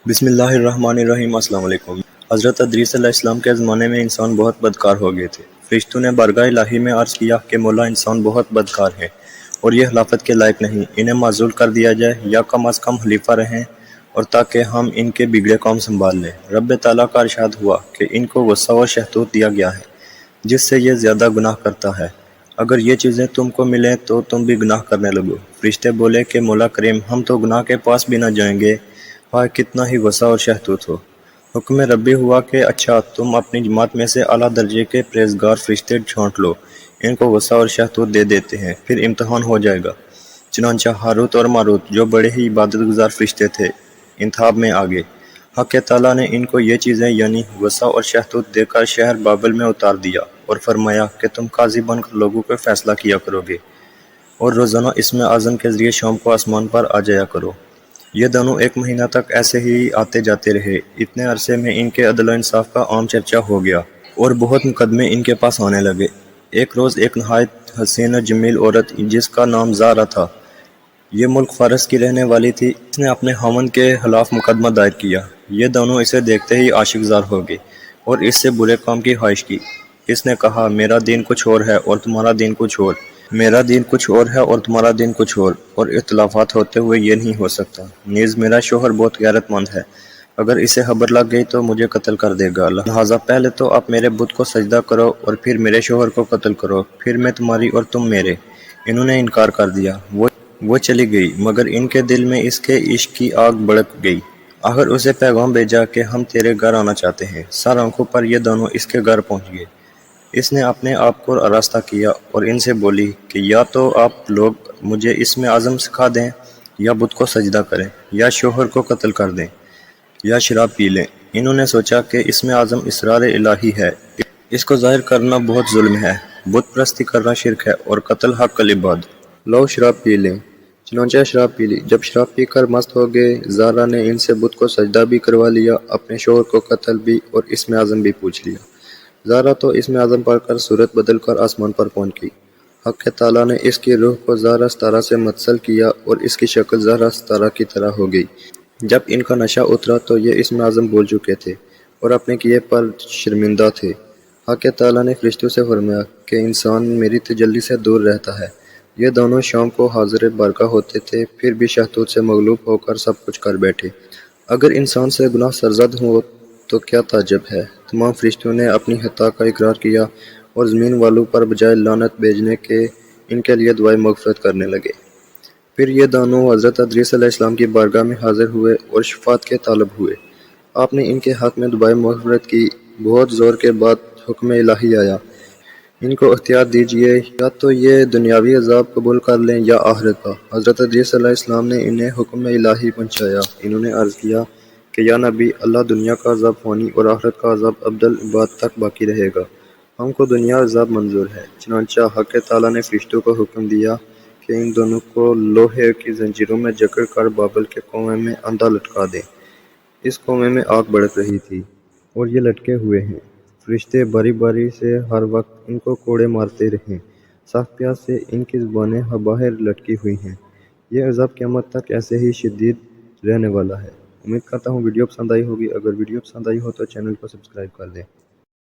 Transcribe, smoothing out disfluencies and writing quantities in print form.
بسم اللہ الرحمن الرحیم۔ السلام علیکم۔ حضرت ادریس علیہ السلام کے زمانے میں انسان بہت بدکار ہو گئے تھے۔ فرشتوں نے بارگاہ الہی میں عرض کیا کہ مولا انسان بہت بدکار ہے اور یہ خلافت کے لائق نہیں، انہیں معزول کر دیا جائے یا کم از کم خلیفہ رہیں اور تاکہ ہم ان کے بگڑے قوم سنبھال لیں۔ رب تعالیٰ کا ارشاد ہوا کہ ان کو غصہ اور شہتوت دیا گیا ہے جس سے یہ زیادہ گناہ کرتا ہے۔ اگر یہ چیزیں تم کو ملیں تو تم بھی گناہ کرنے لگو۔ فرشتے بولے کہ مولا کریم ہم تو گناہ کے پاس بھی نہ جائیں گے، ہائے کتنا ہی غصہ اور شہتوت ہو۔ حکم ربی ہوا کہ اچھا تم اپنی جماعت میں سے اعلیٰ درجے کے پرہیزگار فرشتے چھانٹ لو، ان کو غصہ اور شہتوت دے دیتے ہیں، پھر امتحان ہو جائے گا۔ چنانچہ ہاروت اور ماروت جو بڑے ہی عبادت گزار فرشتے تھے انتخاب میں آگے۔ حق تعالیٰ نے ان کو یہ چیزیں یعنی غصہ اور شہتوت دے کر شہر بابل میں اتار دیا اور فرمایا کہ تم قاضی بن کر لوگوں کو فیصلہ کیا کرو گے اور روزانہ اسم اعظم کے ذریعے شام کو آسمان پر آ جایا کرو۔ یہ دونوں 1 مہینہ تک ایسے ہی آتے جاتے رہے۔ اتنے عرصے میں ان کے عدل و انصاف کا عام چرچا ہو گیا اور بہت مقدمے ان کے پاس آنے لگے۔ ایک روز ایک نہایت حسین و جمیل عورت جس کا نام زارا تھا، یہ ملک فارس کی رہنے والی تھی، اس نے اپنے خاوند کے خلاف مقدمہ دائر کیا۔ یہ دونوں اسے دیکھتے ہی عاشق زار ہو گئے اور اس سے برے کام کی خواہش کی۔ اس نے کہا میرا دین کچھ اور ہے اور تمہارا دین کچھ اور، میرا دین کچھ اور ہے اور تمہارا دین کچھ اور اختلافات ہوتے ہوئے یہ نہیں ہو سکتا۔ نیز میرا شوہر بہت غیرت مند ہے، اگر اسے خبر لگ گئی تو مجھے قتل کر دے گا، لہٰذا پہلے تو آپ میرے بت کو سجدہ کرو اور پھر میرے شوہر کو قتل کرو، پھر میں تمہاری اور تم میرے۔ انہوں نے انکار کر دیا۔ وہ چلی گئی مگر ان کے دل میں اس کے عشق کی آگ بھڑک گئی۔ آخر اسے پیغام بھیجا کہ ہم تیرے گھر آنا چاہتے ہیں۔ سر آنکھوں پر یہ دونوں اس کے گھر پہنچ گئے۔ اس نے اپنے آپ کو آراستہ کیا اور ان سے بولی کہ یا تو آپ لوگ مجھے اسم اعظم سکھا دیں یا بت کو سجدہ کریں یا شوہر کو قتل کر دیں یا شراب پی لیں۔ انہوں نے سوچا کہ اسم اعظم اسرار الہی ہے، اس کو ظاہر کرنا بہت ظلم ہے، بت پرستی کرنا شرک ہے اور قتل حق العباد۔ لو شراب پی لیں۔ چنانچہ شراب پی لی۔ جب شراب پی کر مست ہو گئے، زارا نے ان سے بت کو سجدہ بھی کروا لیا، اپنے شوہر کو قتل بھی اور اسم اعظم بھی پوچھ لیا۔ زارا تو اسم اعظم پڑھ کر صورت بدل کر آسمان پر پہنچ گئی۔ حق تعالیٰ نے اس کی روح کو زہرہ ستارہ سے متصل کیا اور اس کی شکل زہرہ ستارہ کی طرح ہو گئی۔ جب ان کا نشہ اترا تو یہ اسم اعظم بول چکے تھے اور اپنے کیے پر شرمندہ تھے۔ حق تعالیٰ نے فرشتوں سے فرمایا کہ انسان میری تجلی سے دور رہتا ہے۔ یہ دونوں شام کو حاضر بارگاہ ہوتے تھے، پھر بھی شہتوت سے مغلوب ہو کر سب کچھ کر بیٹھے۔ اگر انسان سے گناہ سرزد ہو تو کیا تعجب ہے۔ تمام فرشتوں نے اپنی خطا کا اقرار کیا اور زمین والوں پر بجائے لعنت بھیجنے کے ان کے لیے دعائے مغفرت کرنے لگے۔ پھر یہ دونوں حضرت ادریس علیہ السلام کی بارگاہ میں حاضر ہوئے اور شفاعت کے طالب ہوئے۔ آپ نے ان کے حق میں دعائے مغفرت کی۔ بہت زور کے بعد حکم الہی آیا، ان کو اختیار دیجیے، یا تو یہ دنیاوی عذاب قبول کر لیں یا آخرت کا۔ حضرت ادریس علیہ السلام نے انہیں حکم الہی پہنچایا۔ انہوں نے عرض کیا کہ یا نبی اللہ، دنیا کا عذاب فانی اور آخرت کا عذاب ابدالآباد تک باقی رہے گا، ہم کو دنیا عذاب منظور ہے۔ چنانچہ حق تعالیٰ نے فرشتوں کو حکم دیا کہ ان دونوں کو لوہے کی زنجیروں میں جکڑ کر بابل کے کنویں میں اندھا لٹکا دیں۔ اس کنویں میں آگ بھڑک رہی تھی اور یہ لٹکے ہوئے ہیں۔ فرشتے باری باری سے ہر وقت ان کو کوڑے مارتے رہیں۔ سخت پیاس سے ان کی زبانیں باہر لٹکی ہوئی ہیں۔ یہ عذاب قیامت تک ایسے ہی شدید رہنے والا ہے۔ امید کرتا ہوں ویڈیو پسند آئی ہوگی۔ اگر ویڈیو پسند آئی ہو تو چینل کو سبسکرائب کر دیں۔